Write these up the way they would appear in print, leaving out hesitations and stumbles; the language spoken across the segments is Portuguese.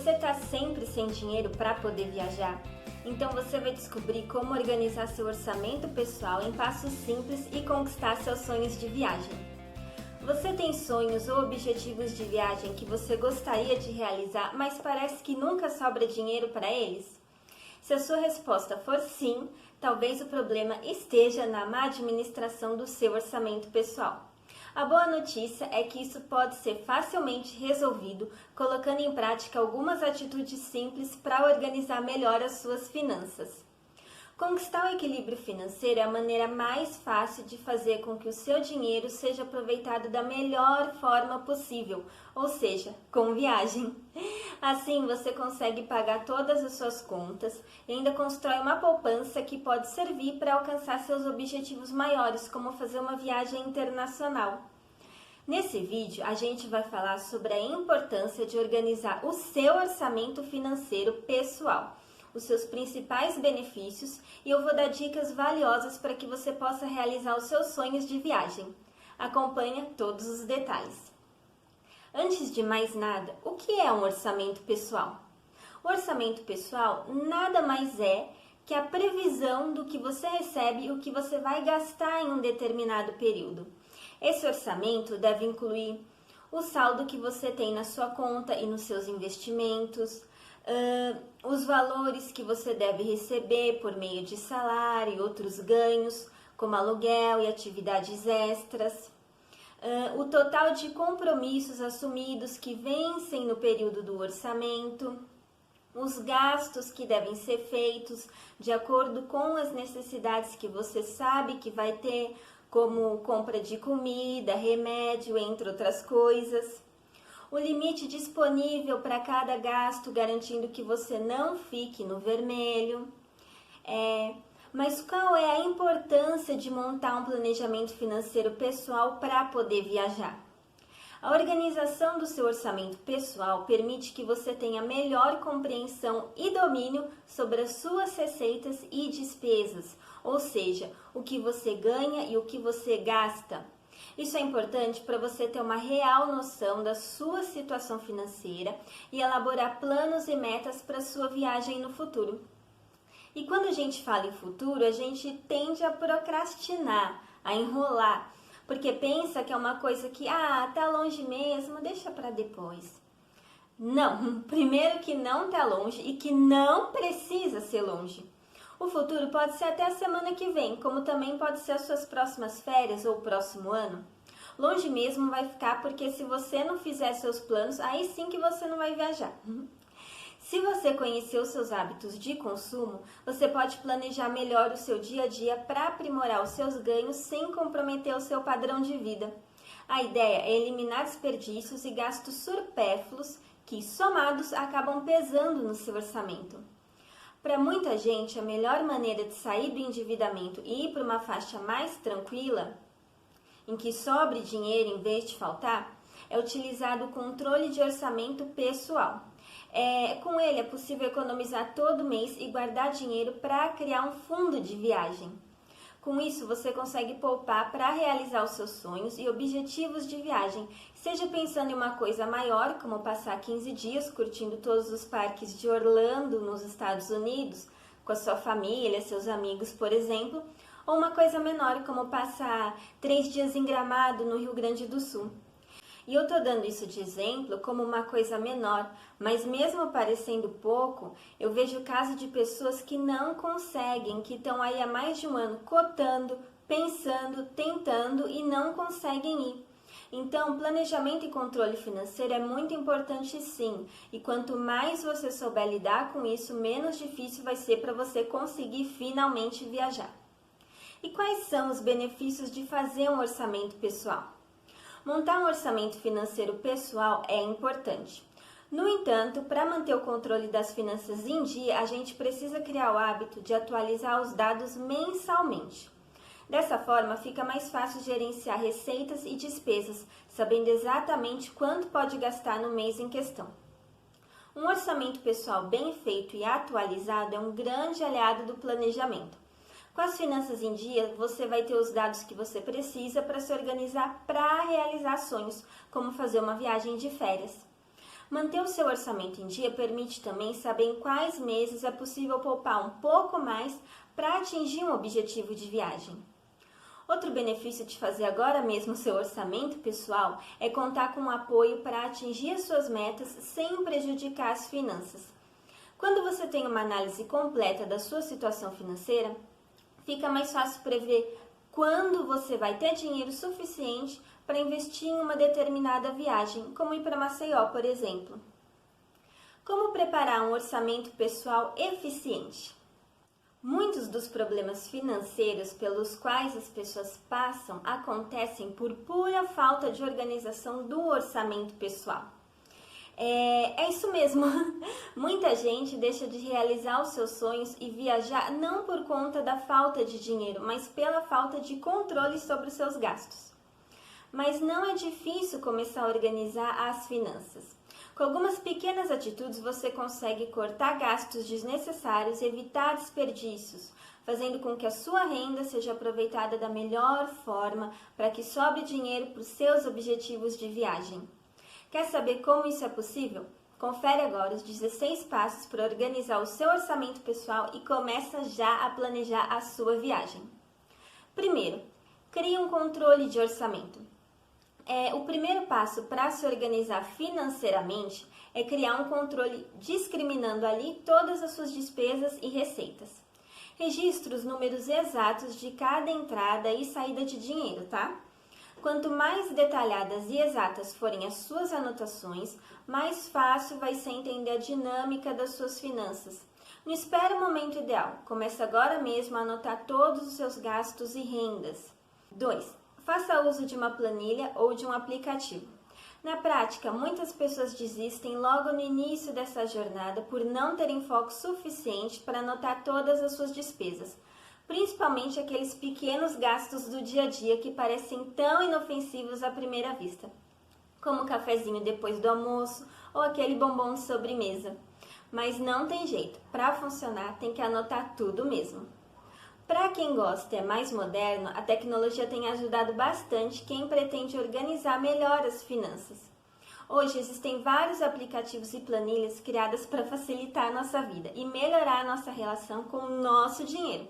Você está sempre sem dinheiro para poder viajar? Então você vai descobrir como organizar seu orçamento pessoal em passos simples e conquistar seus sonhos de viagem. Você tem sonhos ou objetivos de viagem que você gostaria de realizar, mas parece que nunca sobra dinheiro para eles? Se a sua resposta for sim, talvez o problema esteja na má administração do seu orçamento pessoal. A boa notícia é que isso pode ser facilmente resolvido colocando em prática algumas atitudes simples para organizar melhor as suas finanças. Conquistar o equilíbrio financeiro é a maneira mais fácil de fazer com que o seu dinheiro seja aproveitado da melhor forma possível, ou seja, com viagem. Assim, você consegue pagar todas as suas contas e ainda constrói uma poupança que pode servir para alcançar seus objetivos maiores, como fazer uma viagem internacional. Nesse vídeo, a gente vai falar sobre a importância de organizar o seu orçamento financeiro pessoal, os seus principais benefícios, e eu vou dar dicas valiosas para que você possa realizar os seus sonhos de viagem. Acompanhe todos os detalhes. Antes de mais nada, o que é um orçamento pessoal? O orçamento pessoal nada mais é que a previsão do que você recebe e o que você vai gastar em um determinado período. Esse orçamento deve incluir o saldo que você tem na sua conta e nos seus investimentos, os valores que você deve receber por meio de salário e outros ganhos, como aluguel e atividades extras, o total de compromissos assumidos que vencem no período do orçamento, os gastos que devem ser feitos de acordo com as necessidades que você sabe que vai ter, como compra de comida, remédio, entre outras coisas. O limite disponível para cada gasto, garantindo que você não fique no vermelho. Mas qual é a importância de montar um planejamento financeiro pessoal para poder viajar? A organização do seu orçamento pessoal permite que você tenha melhor compreensão e domínio sobre as suas receitas e despesas, ou seja, o que você ganha e o que você gasta. Isso é importante para você ter uma real noção da sua situação financeira e elaborar planos e metas para a sua viagem no futuro. E quando a gente fala em futuro, a gente tende a procrastinar, a enrolar, porque pensa que é uma coisa que, tá longe mesmo, deixa para depois. Não, primeiro que não tá longe e que não precisa ser longe. O futuro pode ser até a semana que vem, como também pode ser as suas próximas férias ou o próximo ano. Longe mesmo vai ficar porque se você não fizer seus planos, aí sim que você não vai viajar. Se você conhecer os seus hábitos de consumo, você pode planejar melhor o seu dia a dia para aprimorar os seus ganhos sem comprometer o seu padrão de vida. A ideia é eliminar desperdícios e gastos supérfluos que, somados, acabam pesando no seu orçamento. Para muita gente, a melhor maneira de sair do endividamento e ir para uma faixa mais tranquila, em que sobre dinheiro em vez de faltar, é utilizar o controle de orçamento pessoal. Com ele é possível economizar todo mês e guardar dinheiro para criar um fundo de viagem. Com isso, você consegue poupar para realizar os seus sonhos e objetivos de viagem, seja pensando em uma coisa maior, como passar 15 dias curtindo todos os parques de Orlando, nos Estados Unidos, com a sua família, seus amigos, por exemplo, ou uma coisa menor, como passar 3 dias em Gramado, no Rio Grande do Sul. E eu estou dando isso de exemplo como uma coisa menor, mas mesmo parecendo pouco, eu vejo o caso de pessoas que não conseguem, que estão aí há mais de um ano cotando, pensando, tentando e não conseguem ir. Então, planejamento e controle financeiro é muito importante sim, e quanto mais você souber lidar com isso, menos difícil vai ser para você conseguir finalmente viajar. E quais são os benefícios de fazer um orçamento pessoal? Montar um orçamento financeiro pessoal é importante. No entanto, para manter o controle das finanças em dia, a gente precisa criar o hábito de atualizar os dados mensalmente. Dessa forma, fica mais fácil gerenciar receitas e despesas, sabendo exatamente quanto pode gastar no mês em questão. Um orçamento pessoal bem feito e atualizado é um grande aliado do planejamento. Com as finanças em dia, você vai ter os dados que você precisa para se organizar para realizar sonhos, como fazer uma viagem de férias. Manter o seu orçamento em dia permite também saber em quais meses é possível poupar um pouco mais para atingir um objetivo de viagem. Outro benefício de fazer agora mesmo o seu orçamento pessoal é contar com apoio para atingir as suas metas sem prejudicar as finanças. Quando você tem uma análise completa da sua situação financeira, fica mais fácil prever quando você vai ter dinheiro suficiente para investir em uma determinada viagem, como ir para Maceió, por exemplo. Como preparar um orçamento pessoal eficiente? Muitos dos problemas financeiros pelos quais as pessoas passam acontecem por pura falta de organização do orçamento pessoal. É isso mesmo. Muita gente deixa de realizar os seus sonhos e viajar não por conta da falta de dinheiro, mas pela falta de controle sobre os seus gastos. Mas não é difícil começar a organizar as finanças. Com algumas pequenas atitudes você consegue cortar gastos desnecessários e evitar desperdícios, fazendo com que a sua renda seja aproveitada da melhor forma para que sobre dinheiro para os seus objetivos de viagem. Quer saber como isso é possível? Confere agora os 16 passos para organizar o seu orçamento pessoal e começa já a planejar a sua viagem. Primeiro, crie um controle de orçamento. O primeiro passo para se organizar financeiramente é criar um controle discriminando ali todas as suas despesas e receitas. Registre os números exatos de cada entrada e saída de dinheiro, tá? Quanto mais detalhadas e exatas forem as suas anotações, mais fácil vai ser entender a dinâmica das suas finanças. Não espere o momento ideal, comece agora mesmo a anotar todos os seus gastos e rendas. 2. Faça uso de uma planilha ou de um aplicativo. Na prática, muitas pessoas desistem logo no início dessa jornada por não terem foco suficiente para anotar todas as suas despesas, principalmente aqueles pequenos gastos do dia a dia que parecem tão inofensivos à primeira vista, como o cafezinho depois do almoço ou aquele bombom de sobremesa. Mas não tem jeito, para funcionar tem que anotar tudo mesmo. Para quem gosta e é mais moderno, a tecnologia tem ajudado bastante quem pretende organizar melhor as finanças. Hoje existem vários aplicativos e planilhas criadas para facilitar a nossa vida e melhorar a nossa relação com o nosso dinheiro.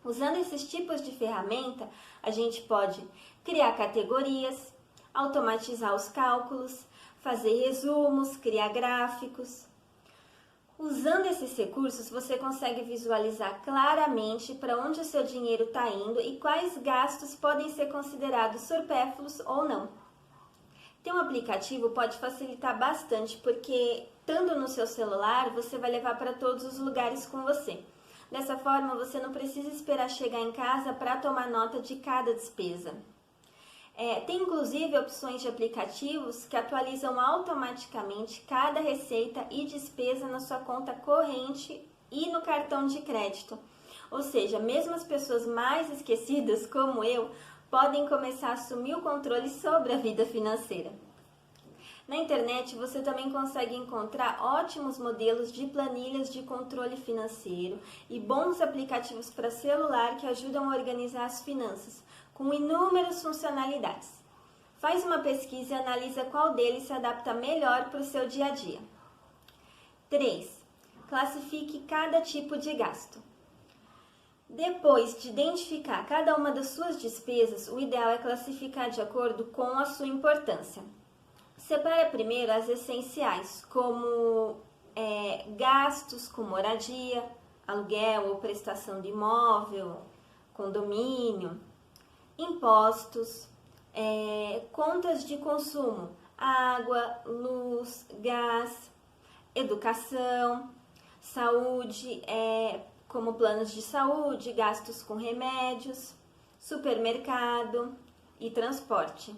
Usando esses tipos de ferramenta, a gente pode criar categorias, automatizar os cálculos, fazer resumos, criar gráficos. Usando esses recursos, você consegue visualizar claramente para onde o seu dinheiro está indo e quais gastos podem ser considerados supérfluos ou não. Ter um aplicativo pode facilitar bastante, porque, estando no seu celular, você vai levar para todos os lugares com você. Dessa forma, você não precisa esperar chegar em casa para tomar nota de cada despesa. Tem inclusive opções de aplicativos que atualizam automaticamente cada receita e despesa na sua conta corrente e no cartão de crédito. Ou seja, mesmo as pessoas mais esquecidas, como eu, podem começar a assumir o controle sobre a vida financeira. Na internet você também consegue encontrar ótimos modelos de planilhas de controle financeiro e bons aplicativos para celular que ajudam a organizar as finanças, com inúmeras funcionalidades. Faz uma pesquisa e analisa qual deles se adapta melhor para o seu dia a dia. 3. Classifique cada tipo de gasto. Depois de identificar cada uma das suas despesas, o ideal é classificar de acordo com a sua importância. Separe primeiro as essenciais, como gastos com moradia, aluguel ou prestação de imóvel, condomínio, impostos, contas de consumo, água, luz, gás, educação, saúde, como planos de saúde, gastos com remédios, supermercado e transporte.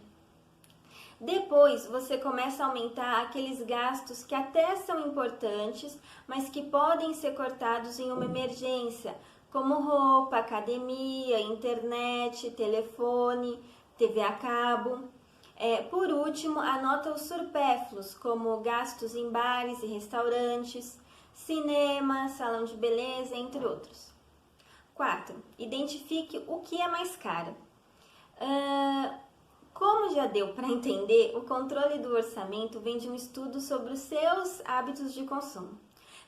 Depois, você começa a aumentar aqueles gastos que até são importantes, mas que podem ser cortados em uma emergência, como roupa, academia, internet, telefone, TV a cabo. Por último, anota os supérfluos, como gastos em bares e restaurantes, cinema, salão de beleza, entre outros. 4. Identifique o que é mais caro. Como já deu para entender, o controle do orçamento vem de um estudo sobre os seus hábitos de consumo.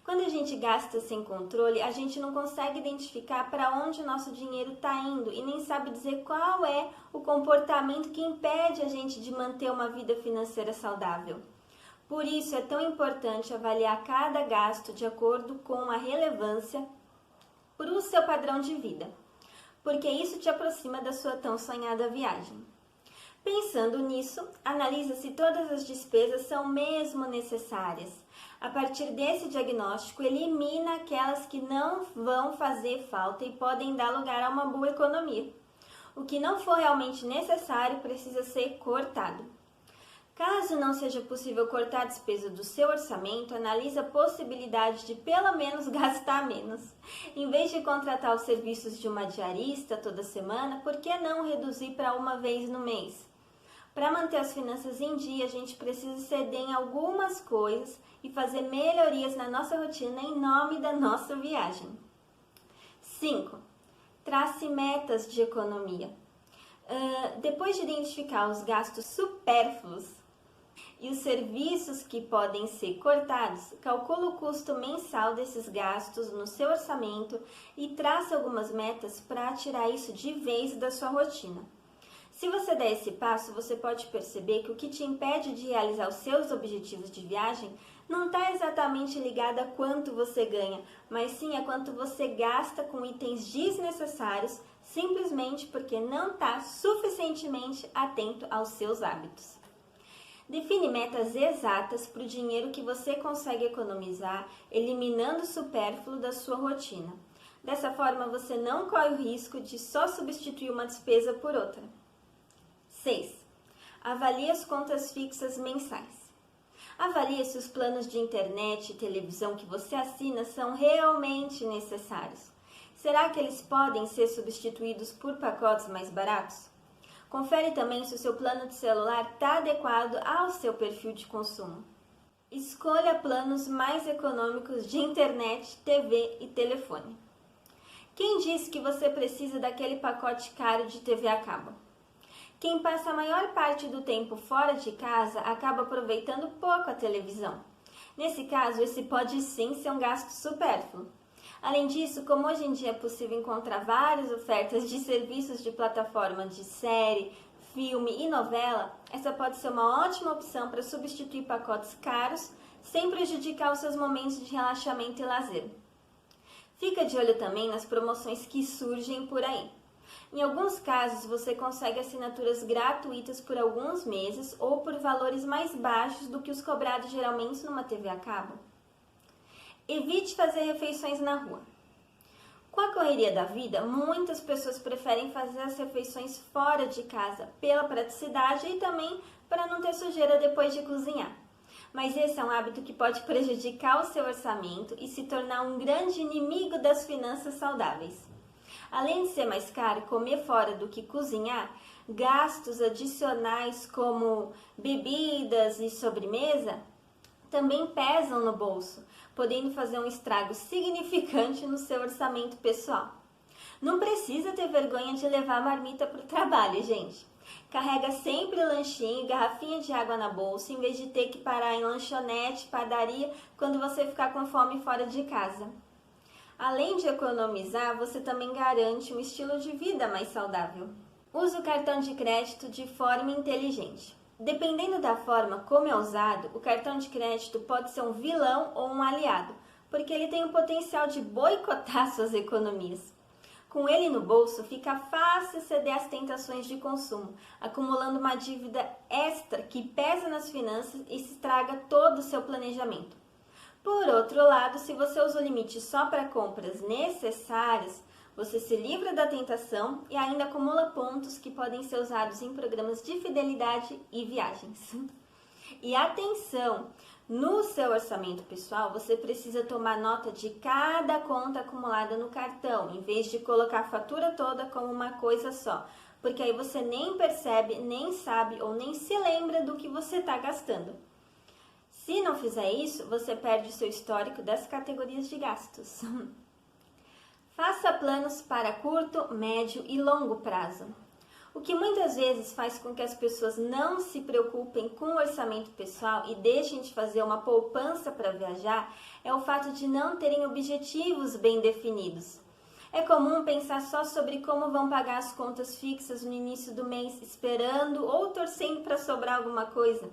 Quando a gente gasta sem controle, a gente não consegue identificar para onde o nosso dinheiro está indo e nem sabe dizer qual é o comportamento que impede a gente de manter uma vida financeira saudável. Por isso é tão importante avaliar cada gasto de acordo com a relevância para o seu padrão de vida, porque isso te aproxima da sua tão sonhada viagem. Pensando nisso, analisa se todas as despesas são mesmo necessárias. A partir desse diagnóstico, elimina aquelas que não vão fazer falta e podem dar lugar a uma boa economia. O que não for realmente necessário precisa ser cortado. Caso não seja possível cortar a despesa do seu orçamento, analise a possibilidade de pelo menos gastar menos. Em vez de contratar os serviços de uma diarista toda semana, por que não reduzir para uma vez no mês? Para manter as finanças em dia, a gente precisa ceder em algumas coisas e fazer melhorias na nossa rotina em nome da nossa viagem. 5. Trace metas de economia. Depois de identificar os gastos supérfluos e os serviços que podem ser cortados, calcule o custo mensal desses gastos no seu orçamento e trace algumas metas para tirar isso de vez da sua rotina. Se você der esse passo, você pode perceber que o que te impede de realizar os seus objetivos de viagem não está exatamente ligado a quanto você ganha, mas sim a quanto você gasta com itens desnecessários, simplesmente porque não está suficientemente atento aos seus hábitos. Define metas exatas para o dinheiro que você consegue economizar, eliminando o supérfluo da sua rotina. Dessa forma, você não corre o risco de só substituir uma despesa por outra. 6. Avalie as contas fixas mensais. Avalie se os planos de internet e televisão que você assina são realmente necessários. Será que eles podem ser substituídos por pacotes mais baratos? Confere também se o seu plano de celular está adequado ao seu perfil de consumo. Escolha planos mais econômicos de internet, TV e telefone. Quem disse que você precisa daquele pacote caro de TV a cabo? Quem passa a maior parte do tempo fora de casa acaba aproveitando pouco a televisão. Nesse caso, esse pode sim ser um gasto supérfluo. Além disso, como hoje em dia é possível encontrar várias ofertas de serviços de plataforma de série, filme e novela, essa pode ser uma ótima opção para substituir pacotes caros sem prejudicar os seus momentos de relaxamento e lazer. Fica de olho também nas promoções que surgem por aí. Em alguns casos, você consegue assinaturas gratuitas por alguns meses ou por valores mais baixos do que os cobrados geralmente numa TV a cabo. Evite fazer refeições na rua. Com a correria da vida, muitas pessoas preferem fazer as refeições fora de casa, pela praticidade e também para não ter sujeira depois de cozinhar. Mas esse é um hábito que pode prejudicar o seu orçamento e se tornar um grande inimigo das finanças saudáveis. Além de ser mais caro comer fora do que cozinhar, gastos adicionais como bebidas e sobremesa também pesam no bolso, podendo fazer um estrago significante no seu orçamento pessoal. Não precisa ter vergonha de levar a marmita para o trabalho, gente. Carrega sempre o lanchinho e garrafinha de água na bolsa, em vez de ter que parar em lanchonete, padaria, quando você ficar com fome fora de casa. Além de economizar, você também garante um estilo de vida mais saudável. Use o cartão de crédito de forma inteligente. Dependendo da forma como é usado, o cartão de crédito pode ser um vilão ou um aliado, porque ele tem o potencial de boicotar suas economias. Com ele no bolso, fica fácil ceder às tentações de consumo, acumulando uma dívida extra que pesa nas finanças e estraga todo o seu planejamento. Por outro lado, se você usa o limite só para compras necessárias, você se livra da tentação e ainda acumula pontos que podem ser usados em programas de fidelidade e viagens. E atenção! No seu orçamento pessoal, você precisa tomar nota de cada conta acumulada no cartão, em vez de colocar a fatura toda como uma coisa só, porque aí você nem percebe, nem sabe ou nem se lembra do que você está gastando. Se não fizer isso, você perde o seu histórico das categorias de gastos. Faça planos para curto, médio e longo prazo. O que muitas vezes faz com que as pessoas não se preocupem com o orçamento pessoal e deixem de fazer uma poupança para viajar é o fato de não terem objetivos bem definidos. É comum pensar só sobre como vão pagar as contas fixas no início do mês, esperando ou torcendo para sobrar alguma coisa.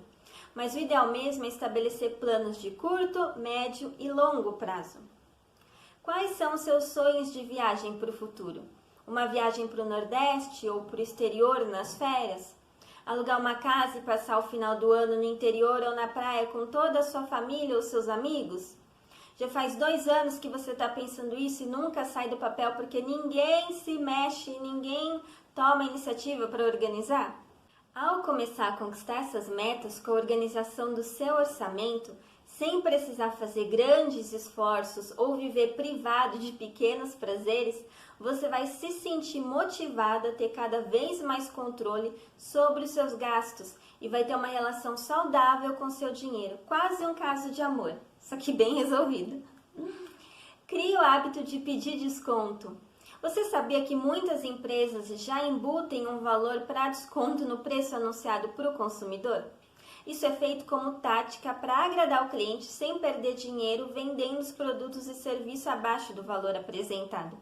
Mas o ideal mesmo é estabelecer planos de curto, médio e longo prazo. Quais são os seus sonhos de viagem para o futuro? Uma viagem para o Nordeste ou para o exterior nas férias? Alugar uma casa e passar o final do ano no interior ou na praia com toda a sua família ou seus amigos? Já faz 2 anos que você está pensando isso e nunca sai do papel porque ninguém se mexe, ninguém toma iniciativa para organizar? Ao começar a conquistar essas metas com a organização do seu orçamento, sem precisar fazer grandes esforços ou viver privado de pequenos prazeres, você vai se sentir motivado a ter cada vez mais controle sobre os seus gastos e vai ter uma relação saudável com o seu dinheiro, quase um caso de amor, só que bem resolvido. Crie o hábito de pedir desconto. Você sabia que muitas empresas já embutem um valor para desconto no preço anunciado para o consumidor? Isso é feito como tática para agradar o cliente sem perder dinheiro vendendo os produtos e serviços abaixo do valor apresentado.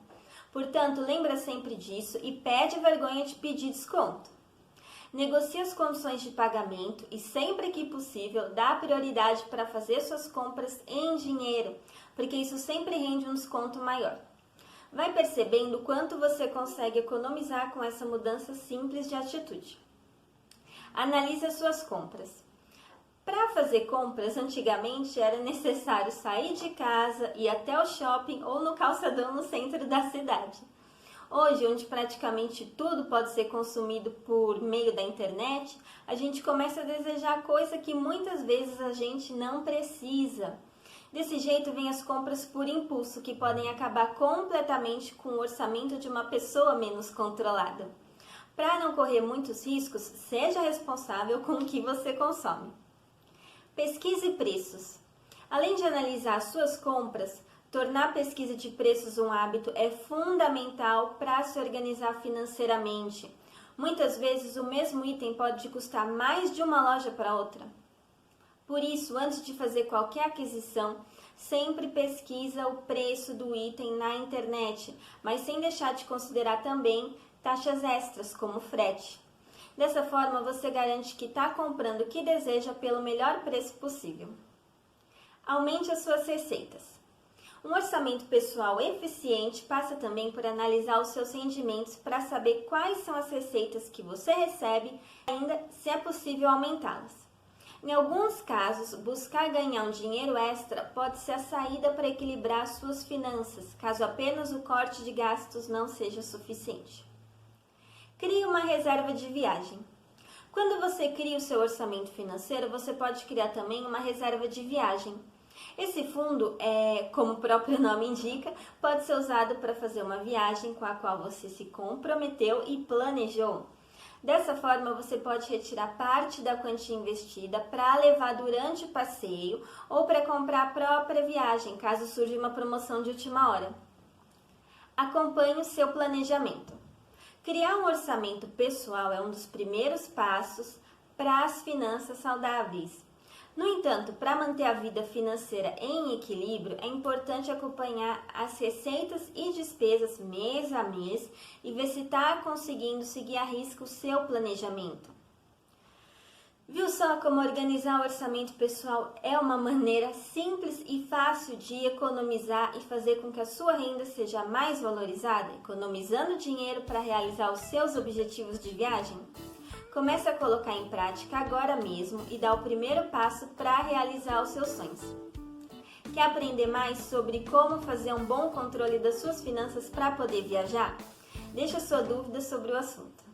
Portanto, lembra sempre disso e pede vergonha de pedir desconto. Negocie as condições de pagamento e, sempre que possível, dá prioridade para fazer suas compras em dinheiro, porque isso sempre rende um desconto maior. Vai percebendo o quanto você consegue economizar com essa mudança simples de atitude. Analise as suas compras. Para fazer compras, antigamente era necessário sair de casa, ir até o shopping ou no calçadão no centro da cidade. Hoje, onde praticamente tudo pode ser consumido por meio da internet, a gente começa a desejar coisa que muitas vezes a gente não precisa. Desse jeito, vem as compras por impulso, que podem acabar completamente com o orçamento de uma pessoa menos controlada. Para não correr muitos riscos, seja responsável com o que você consome. Pesquise preços. Além de analisar as suas compras, tornar a pesquisa de preços um hábito é fundamental para se organizar financeiramente. Muitas vezes o mesmo item pode custar mais de uma loja para outra. Por isso, antes de fazer qualquer aquisição, sempre pesquisa o preço do item na internet, mas sem deixar de considerar também taxas extras, como frete. Dessa forma, você garante que está comprando o que deseja pelo melhor preço possível. Aumente as suas receitas. Um orçamento pessoal eficiente passa também por analisar os seus rendimentos para saber quais são as receitas que você recebe e ainda, se é possível, aumentá-las. Em alguns casos, buscar ganhar um dinheiro extra pode ser a saída para equilibrar suas finanças, caso apenas o corte de gastos não seja suficiente. Crie uma reserva de viagem. Quando você cria o seu orçamento financeiro, você pode criar também uma reserva de viagem. Esse fundo, como o próprio nome indica, pode ser usado para fazer uma viagem com a qual você se comprometeu e planejou. Dessa forma, você pode retirar parte da quantia investida para levar durante o passeio ou para comprar a própria viagem, caso surja uma promoção de última hora. Acompanhe o seu planejamento. Criar um orçamento pessoal é um dos primeiros passos para as finanças saudáveis. No entanto, para manter a vida financeira em equilíbrio, é importante acompanhar as receitas e despesas mês a mês e ver se está conseguindo seguir à risca o seu planejamento. Viu só como organizar o orçamento pessoal é uma maneira simples e fácil de economizar e fazer com que a sua renda seja mais valorizada, economizando dinheiro para realizar os seus objetivos de viagem? Comece a colocar em prática agora mesmo e dá o primeiro passo para realizar os seus sonhos. Quer aprender mais sobre como fazer um bom controle das suas finanças para poder viajar? Deixe a sua dúvida sobre o assunto.